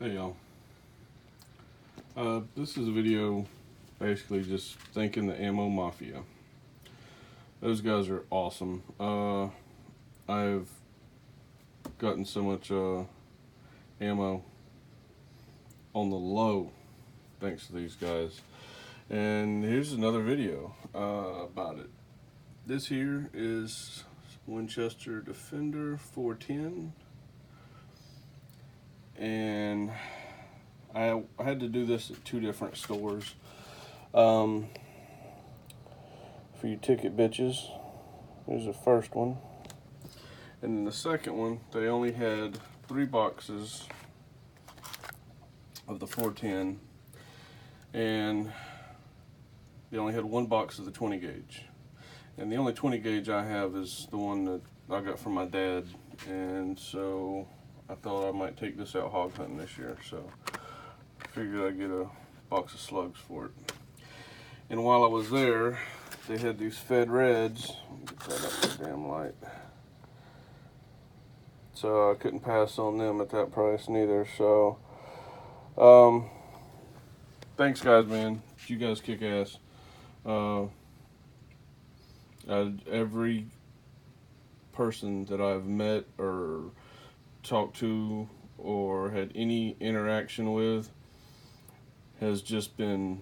Hey y'all. This is a video basically just thanking the Ammo Mafia. Those guys are awesome. I've gotten so much ammo on the low thanks to these guys. And here's another video about it. This here is Winchester Defender 410. And I had to do this at two different stores. For you ticket bitches, here's the first one. And then the second one, they only had 3 boxes of the 410. And they only had 1 box of the 20 gauge. And the only 20 gauge I have is the one that I got from my dad. And so I thought I might take this out hog hunting this year, so I figured I'd get a box of slugs for it. And while I was there, they had these Fed Reds. Get that up the damn light. So I couldn't pass on them at that price neither. So, thanks guys, man. You guys kick ass. Every person that I've met or talked to or had any interaction with has just been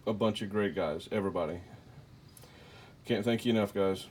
a bunch of great guys. Everybody. Can't thank you enough, guys.